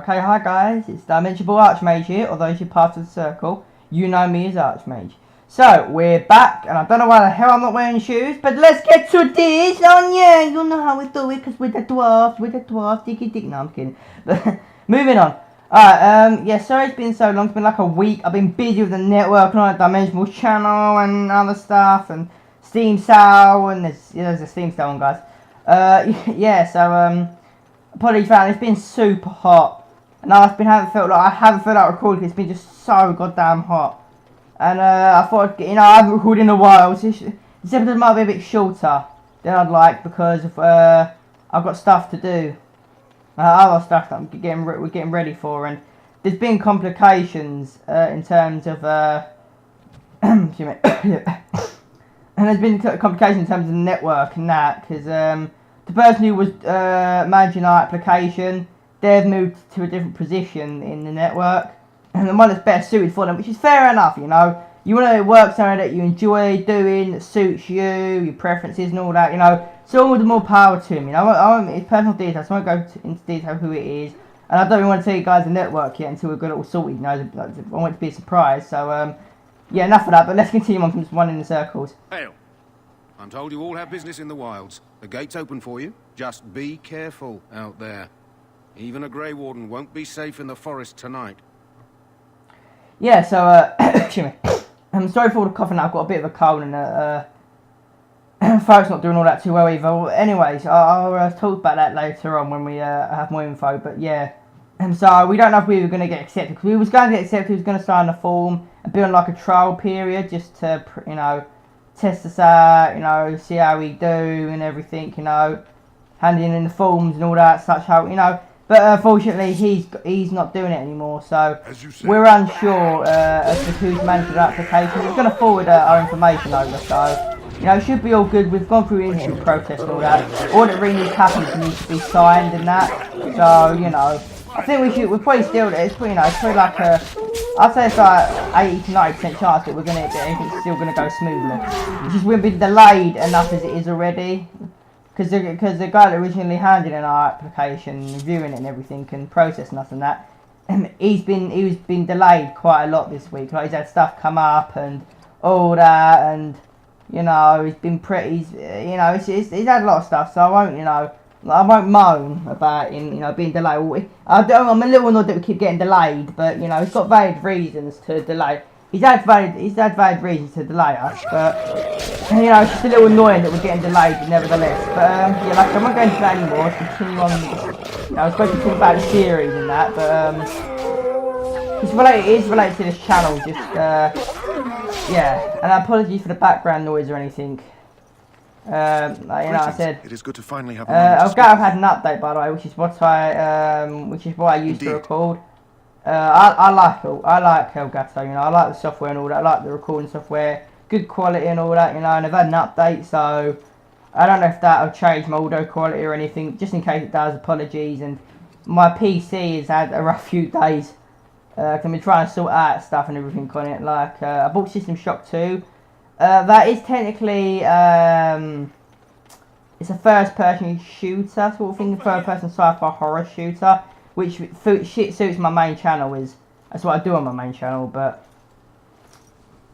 Okay, hi guys, it's Dimensionable Archmage here, or those who part of the circle, you know me as Archmage. So, we're back, and I don't know why the hell I'm not wearing shoes, but let's get to this! Oh yeah, you know how we do it, because we're the dwarves, diggy dig. No, I'm kidding. But, moving on. Alright, yeah, sorry it's been so long, it's been like a week. I've been busy with the network and all that Dimensionable channel and other stuff, and Steam sale, and there's a Steam sale on, guys. Yeah, so, apologies for that, it's been super hot. And I haven't felt like recording, it's been just so goddamn hot. And I thought, you know, I haven't recorded in a while, so this episode might be a bit shorter than I'd like, because of, I've got stuff to do. Other stuff that we're getting ready for, and there's been complications in terms of, excuse me, and there's been complications in terms of the network and that, because the person who was managing our application, they've moved to a different position in the network, and the one that's better suited for them, which is fair enough, you know. You want to work somewhere that you enjoy doing, that suits you, your preferences and all that, you know. So all the more power to him, you know. It's personal details, so I won't go into detail who it is. And I don't even want to tell you guys the network yet until we've got it all sorted, you know. I want it to be a surprise, so, yeah, enough of that, but let's continue on from this one in the circles. Hail. I'm told you all have business in the wilds. The gate's open for you. Just be careful out there. Even a Grey Warden won't be safe in the forest tonight. Yeah, so, excuse me. I'm sorry for all the coughing, I've got a bit of a cold and throat's not doing all that too well either. Well, anyways, I'll talk about that later on when we have more info, but yeah. And so we don't know if we were going to get accepted, because we was going to get accepted, we was going to sign the form and be on like a trial period just to, you know, test us out, you know, see how we do and everything, you know, handing in the forms and all that, such how, you know. But unfortunately, he's not doing it anymore, so we're unsure as to who's managing the application. We're going to forward our information over, so, you know, it should be all good. We've gone through the interview process and all that. All that really needs to happen needs to be signed and that, so, you know, I think we're probably still, it's pretty, you know, it's pretty like a, I'd say it's like 80 to 90% chance that we're going to get everything's still going to go smoothly. It's just we've been delayed enough as it is already. Because the guy that originally handed in our application, reviewing it and everything, and processing us and that, he's been delayed quite a lot this week. Like, he's had stuff come up and all that, and you know, he's been pretty, you know, he's had a lot of stuff. So I won't, you know, I won't moan about him, you know, being delayed. I'm a little annoyed that we keep getting delayed, but you know, he's got valid reasons to delay. He's had valid reasons to delay us, but you know, it's just a little annoying that we're getting delayed, nevertheless. But yeah, like I won't go into that anymore. Let's continue on. You know, I was supposed to talk about the series and that, but it is related to this channel. Just yeah, and apologies for the background noise or anything. Like, you know, I said it is good to finally have. I've had an update, by the way, which is what I used to record. I like Elgato, you know, I like the software and all that, I like the recording software, good quality and all that, you know, and I've had an update, so I don't know if that'll change my audio quality or anything, just in case it does, apologies. And my PC has had a rough few days, I've been trying to sort out stuff and everything on it, like, I bought System Shock 2, that is technically, it's a first-person shooter sort of thing, third-person sci-fi horror shooter, which suits my main channel. That's what I do on my main channel, but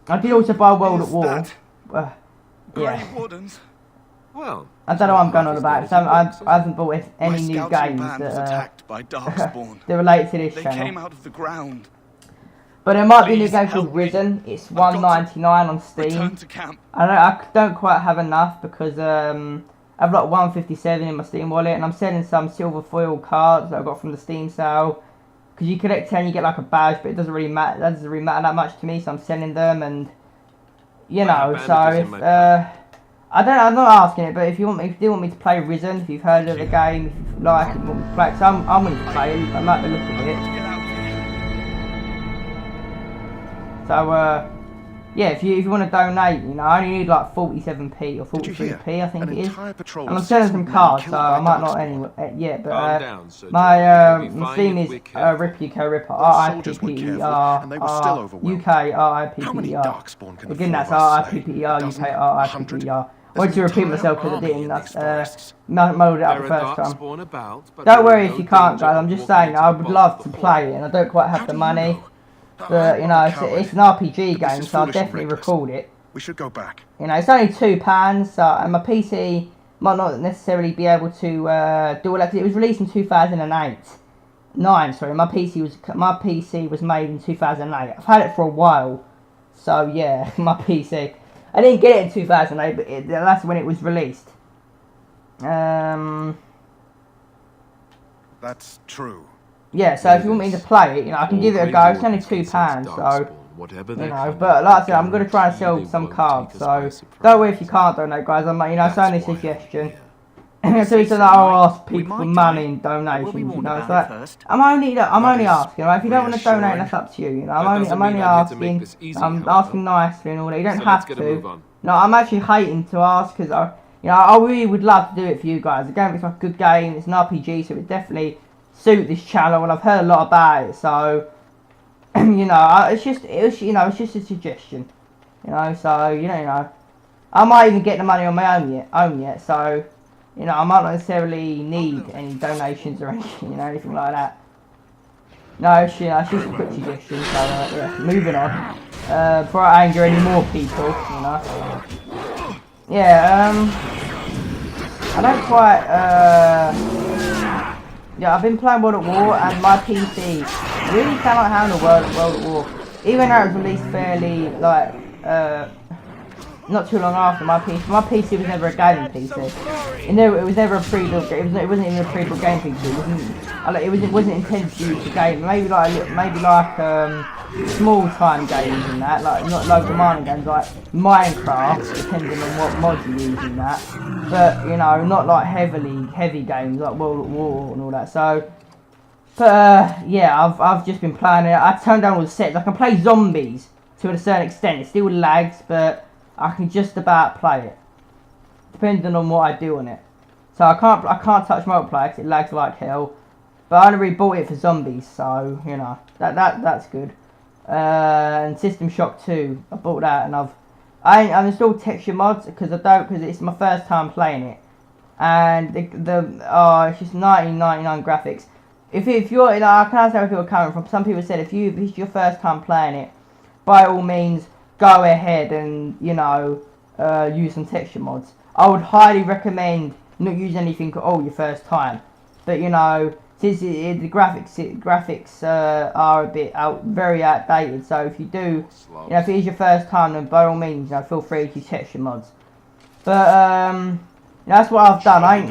I did also buy World at War. Yeah. Well, I don't know what I'm going on about, so I haven't bought any new games that they're related to this channel. Came out of the ground. But there might be a new game called Risen. It's $1.99 on Steam. I don't quite have enough because I've got 157 in my Steam wallet, and I'm selling some silver foil cards that I got from the Steam sale. Because you collect 10, you get like a badge, but it doesn't really matter. That doesn't really matter that much to me, so I'm selling them, and you know. So if I'm not asking it, but if you do want me to play Risen, if you've heard of the game, if you like it, you want me to play it, so I'm willing to play it. I like the look of it. So yeah, if you want to donate, you know, I only need like 47p or 43p, I think it is. And I'm selling some cards, so I might not anyway yet. But my Steam is RipUK Ripper, RIPPER UK RIPPER. Again, that's RIPPER UK RIPPER. I wanted to repeat myself because I didn't mold it up the first time. Spawn about, but Don't there worry are if no you can't, danger guys. of I'm just walking saying into I the would path love of to the play it, and I don't quite have How the do you money. know? But you I'm know, not a it's coward, an RPG but this game, is so I'll foolish and definitely reckless. record it. We should go back. You know, it's only £2, so and my PC might not necessarily be able to do all that. 'Cause it was released in 2008. Sorry, my PC was made in 2008. I've had it for a while, so yeah, my PC. I didn't get it in 2008, but that's when it was released. That's true. Yeah, so if you want me to play it, you know, I can give it a go. It's only £2, so you know. But like I said, I'm gonna try and sell some cards. So don't worry if you can't donate, guys. You know, it's only a suggestion. So it's that I'll ask people for money and donations. You know, it's like I'm only asking. Right? If you don't want to donate, that's up to you. You know, I'm only asking. I'm asking nicely and all that. You don't have to. No, I'm actually hating to ask because I really would love to do it for you guys. The game is like a good game. It's an RPG, so it would definitely suit this channel, and I've heard a lot about it. So you know, it's just a suggestion. You know, so you know, I might even get the money on my own yet. So. You know, I might not necessarily need any donations or anything, you know, anything like that. No, it's just a quick suggestion, so yeah, moving on. Before I anger any more people, you know. Yeah, I don't quite, yeah, I've been playing World at War, and my PC really cannot handle World at War. Even though it was released fairly, like, not too long after my PC. My PC was never a gaming PC. It was never a pre-built. It wasn't even a pre-built game PC. It wasn't intended to use the game. Maybe like small time games and that, like not low demanding games like Minecraft, depending on what mods you use in that. But you know, not like heavy games like World at War and all that. So, but yeah, I've just been playing it. I turned down all the settings. I can play zombies to a certain extent. It still lags, but I can just about play it, depending on what I do on it. So I can't touch multiplayer because it lags like hell. But I only really bought it for zombies, so you know that's good. And System Shock 2, I bought that, and I've installed texture mods because it's my first time playing it, and it's just 1999 graphics. If you're, I can understand where people are coming from. Some people said if it's your first time playing it, by all means, go ahead and, you know, use some texture mods. I would highly recommend not using anything at all your first time. But, you know, since the graphics are a bit very outdated, so if you do, you know, if it is your first time, then by all means, you know, feel free to use texture mods. But, you know, that's what I've done. I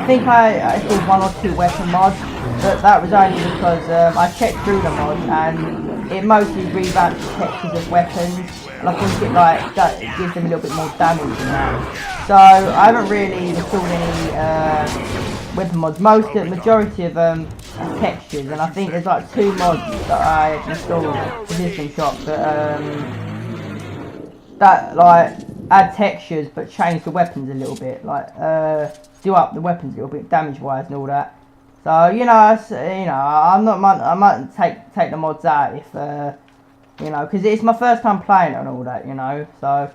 think I did 1 or 2 weapon mods, but that was only because I checked through the mods and it mostly revamped the textures of weapons. And I think it gives them a little bit more damage than that. So I haven't really installed any weapon mods. Majority of them are textures, and I think there's like 2 mods that I installed for System Shock that like add textures but change the weapons a little bit, like do up the weapons a little bit damage wise and all that. So you know, I might take the mods out if. You know, because it's my first time playing it and all that, you know, so,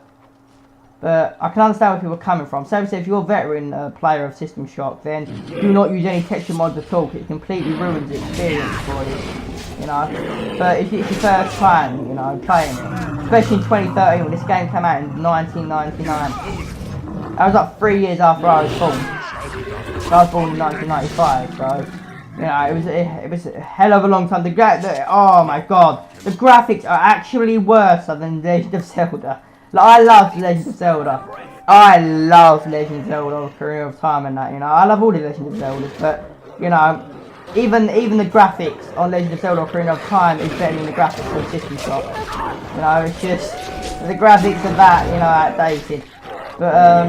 but I can understand where people are coming from. So if you're a veteran player of System Shock, then do not use any texture mods at all, because it completely ruins the experience for you, you know. But if it's your first time, you know, playing it, especially in 2013 when this game came out in 1999, that was like 3 years after I was born. So I was born in 1995, so. You know, it was a hell of a long time. Oh my god, the graphics are actually worse than Legend of Zelda. Like, I love Legend of Zelda. I love Legend of Zelda, Ocarina of Time and that, you know. I love all the Legend of Zeldas, but, you know, even the graphics on Legend of Zelda, Ocarina of Time is better than the graphics on System Shock. You know, it's just, the graphics are that, you know, outdated. But,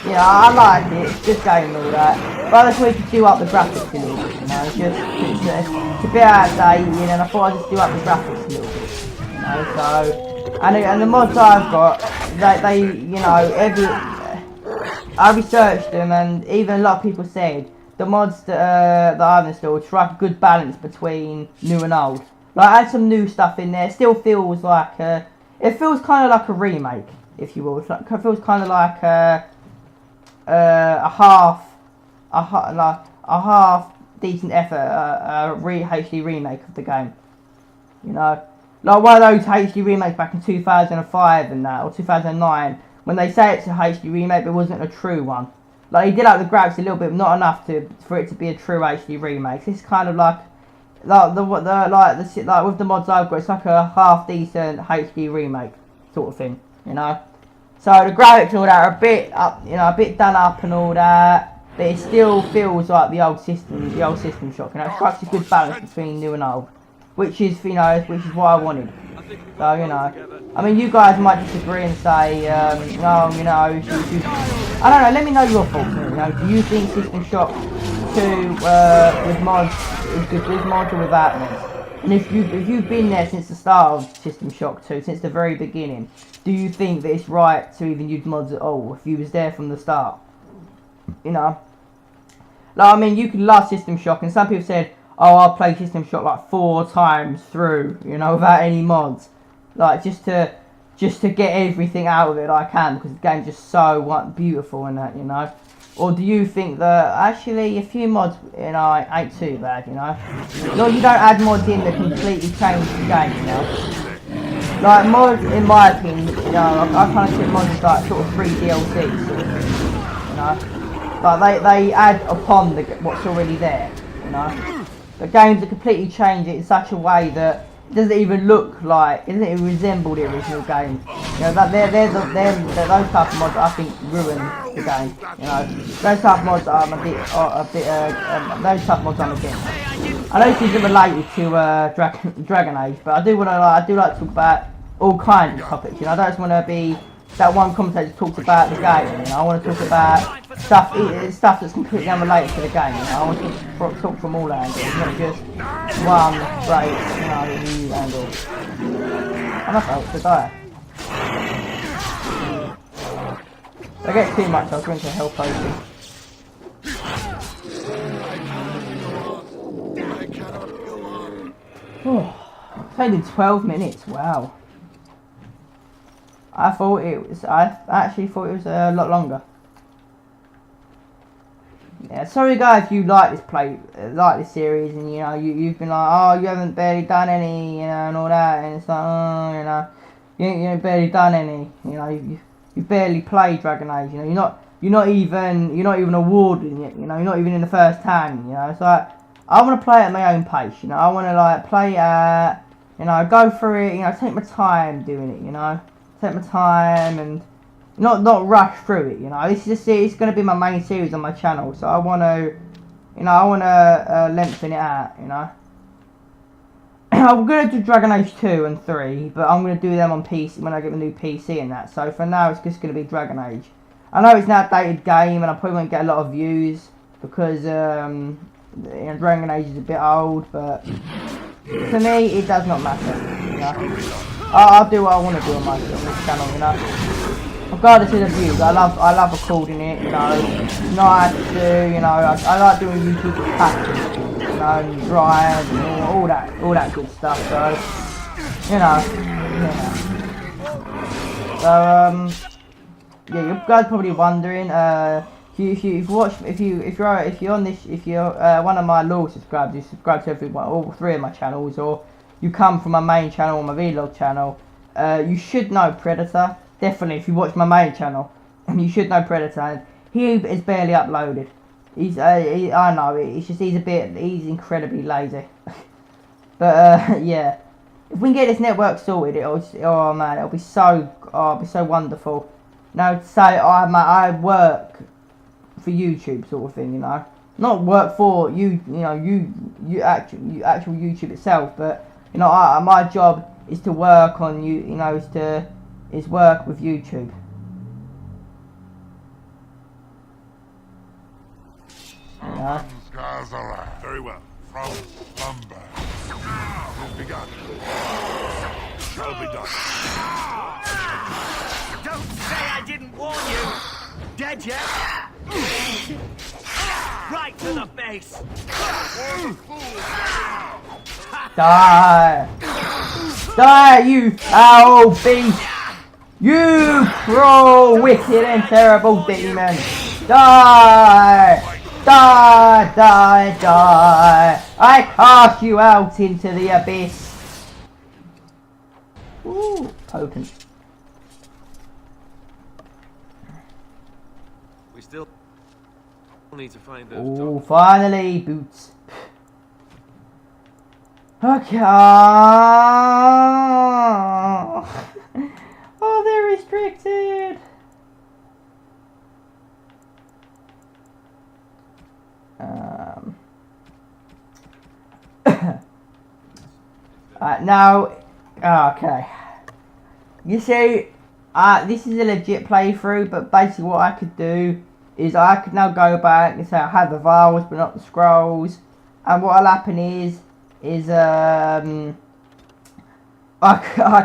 you know, I like it, it's just game and all that. But I just wanted to do up the graphics a little bit, you know, it's a bit outdated, and I thought I'd just do up the graphics a little bit, you know, so, and the mods I've got, they you know, I researched them, and even a lot of people said, the mods that I've installed strike a good balance between new and old. Like, I had some new stuff in there, it still feels like, it feels kind of like a remake, if you will. It feels kind of like a half decent effort, HD remake of the game. You know, like one of those HD remakes back in 2005 and that, or 2009, when they say it's a HD remake, but it wasn't a true one. Like he did up the graphics a little bit, but not enough for it to be a true HD remake. This is kind of like with the mods I've got, it's like a half decent HD remake sort of thing, you know. So the graphics and all that are a bit up, you know, a bit done up and all that, but it still feels like the old System Shock. You know, it strikes a good balance between new and old, which is what I wanted. So you know, I mean, you guys might disagree and say, no, you know, I don't know. Let me know your thoughts. You know, do you think System Shock 2 with mods is good with mods or without mods? And if you've been there since the start of System Shock 2, since the very beginning, do you think that it's right to even use mods at all if you was there from the start? You know, like I mean, you could love System Shock, and some people said, oh, I'll play System Shock like 4 times through, you know, without any mods, like just to get everything out of it I can, because the game's just so beautiful and that, you know. Or do you think that actually a few mods, you know, ain't too bad, you know? No, you don't add mods in that completely change the game, you know. Like mods, in my opinion, you know, I kind of see mods as like sort of free DLC, sort of thing, you know. Like they add upon what's already there, you know. The games that completely change it in such a way that it doesn't even look like, it doesn't even resemble the original game. You know, that they're those type of mods I think ruin the game. You know, those type of mods I'm those type of mods I'm against. I know this isn't related to Dragon Age, but I do like to talk about all kinds of topics. You know, I don't just want to be that one commentator talks about the game. You know, I want to talk about stuff that's completely unrelated to the game. You know, I want to talk from all angles, not just one great, you know, new angle. I'm not about to die. If I get too much, I'll drink a health potion. It's only 12 minutes. Wow. I actually thought it was a lot longer. Yeah, sorry guys if you like this series, and you know, you've been like, oh, you haven't barely done any, you know, and all that, and it's like, oh, you know, you ain't barely done any, you know, you barely played Dragon Age, you know, you're not even awarded it, you know, you're not even in the first 10, you know. It's like, I want to play at my own pace, you know. I want to like play you know, go through it, you know, take my time doing it, you know. Take my time and not rush through it, you know. This is it's going to be my main series on my channel, so I want to, you know, lengthen it out, you know. I'm going to do Dragon Age 2 and 3, but I'm going to do them on PC when I get the new PC and that. So for now, it's just going to be Dragon Age. I know it's an outdated game, and I probably won't get a lot of views because you know, Dragon Age is a bit old, but to me, it does not matter, you know. I'll do what I want to do on this channel, you know. Regardless of the views, I love recording it, you know. It's nice to do, you know. I like doing YouTube packs, you know, and drive and all that good stuff. So, you know. So yeah, you guys probably wondering. If you're one of my loyal subscribers, you subscribe to all 3 of my channels, or you come from my main channel or my vlog channel, you should know Predator. Definitely, if you watch my main channel, you should know Predator. He is barely uploaded. I know, it's just he's incredibly lazy. But yeah, if we can get this network sorted, oh man, it'll be so wonderful. No, say I work for YouTube sort of thing, you know. Not work for you know, actual YouTube itself, but you know, my job is to work on you know, is work with YouTube. You know? Very well. From slumber. Begun. Shall be done. Don't say I didn't warn you! Dead yet? Right to the face! Die! Die, you owl beast! You cruel, wicked and terrible demon! Die! Die, die, die! I cast you out into the abyss! Ooh, potent. We still need to find those. Oh, finally, boots. Okay. Oh, they're restricted. Now, okay. You see, this is a legit playthrough, but basically what I could do is I could now go back and say I had the vials but not the scrolls, and what'll happen is I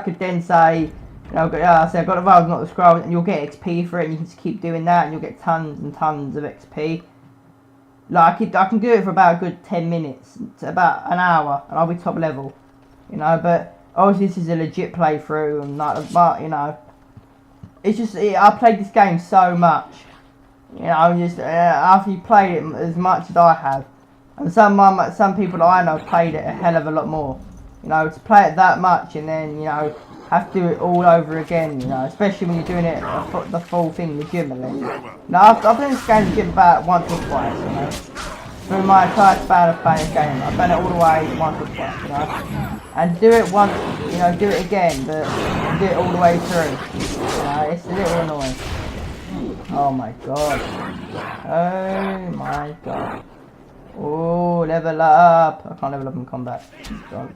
could then say, you know, I say I've got the vials not the scrolls, and you'll get XP for it, and you can just keep doing that, and you'll get tons and tons of XP. Like I can do it for about a good 10 minutes, to about an hour, and I'll be top level, you know. But obviously this is a legit playthrough, and like, but you know, it's just I played this game so much, you know, just after you played it as much as I have, and some people that I know played it a hell of a lot more, you know, to play it that much and then, you know, have to do it all over again, you know, especially when you're doing it the full thing legitimately. Now I've done this game legit about once or twice, you know. Through my entire span of playing this game, I've done it all the way once or twice, you know. And do it once, you know, do it again, but do it all the way through. You know, it's a little annoying. Oh my god. Oh my god. Oh, level up. I can't level up in combat. Don't.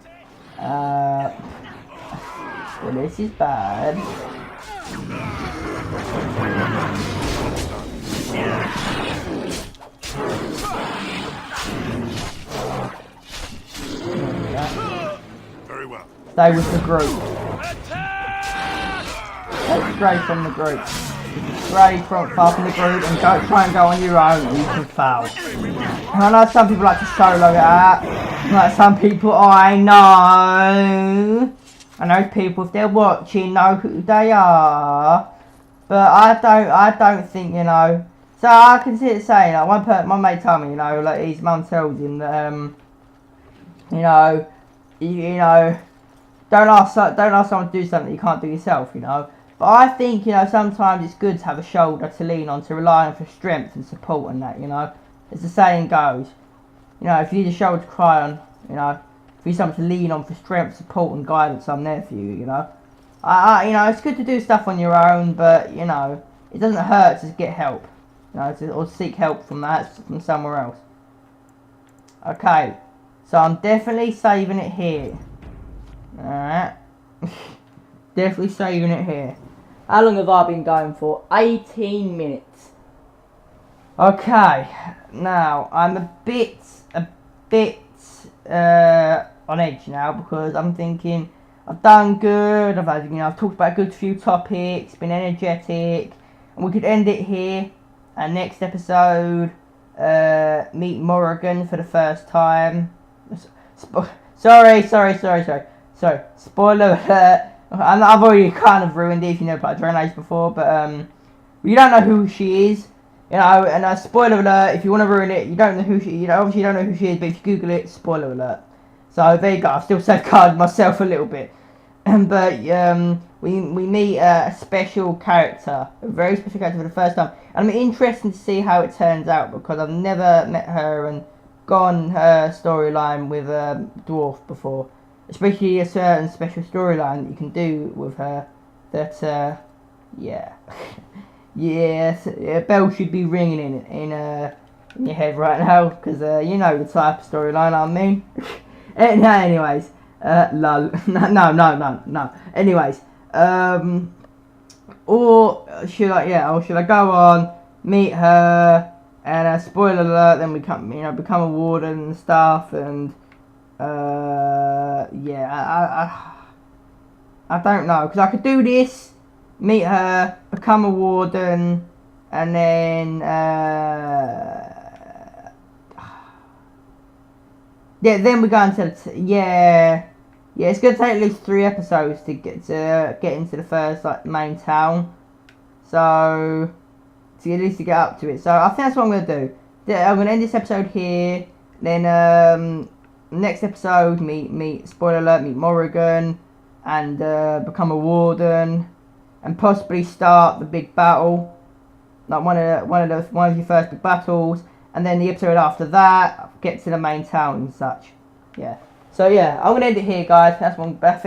Well, this is bad. Very well. Stay with the group. Stray from the group. Stray far from the group and try and go on your own, you can fail. And I know some people like to solo that. Like some people I know. And those people, if they're watching, know who they are. But I don't think, you know. So I can see it saying, like one mate told me, you know, like his mum tells him that, you know, don't ask someone to do something you can't do yourself, you know. But I think, you know, sometimes it's good to have a shoulder to lean on, to rely on for strength and support and that, you know. As the saying goes, you know, if you need a shoulder to cry on, you know, if you need something to lean on for strength, support and guidance, I'm there for you, you know. You know, it's good to do stuff on your own, but, you know, it doesn't hurt to get help, you know, or seek help from somewhere else. Okay, so I'm definitely saving it here. Alright. Definitely saving it here. How long have I been going for? 18 minutes. Okay, now I'm a bit on edge now because I'm thinking I've done good. I've talked about a good few topics, been energetic, and we could end it here. And next episode, meet Morrigan for the first time. Sorry. Spoiler alert. And I've already kind of ruined it if you never played Dragon Age before, but you don't know who she is, you know. And spoiler alert, if you want to ruin it, you don't know who she. You know, obviously you don't know who she is, but if you Google it, spoiler alert. So there you go. I've still safeguarded myself a little bit, but we meet a special character, a very special character for the first time, and I'm interested to see how it turns out because I've never met her and gone her storyline with a dwarf before. Especially a certain special storyline that you can do with her that, yeah. Yes, a bell should be ringing in your head right now, because, you know the type of storyline I mean. Anyways, lol. No. Anyways, or should I go on, meet her, and, spoiler alert, then become a warden and stuff, and, yeah, I don't know, because I could do this, meet her, become a warden, and then, yeah, then we go into, yeah, yeah, it's gonna take at least 3 episodes to get into the first like main town. So to at least to get up to it. So I think that's what I'm gonna do. I'm gonna end this episode here. Then next episode, meet spoiler alert, meet Morrigan, and become a warden, and possibly start the big battle, like one of your first big battles. And then the episode after that, get to the main town and such. Yeah. So yeah, I'm gonna end it here, guys. I think that's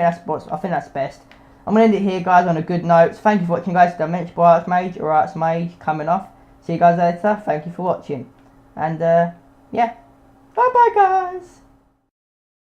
best. I'm gonna end it here, guys, on a good note. Thank you for watching, guys. Dimensionable Archmage or Archmage coming off. See you guys later. Thank you for watching. And yeah, bye bye, guys.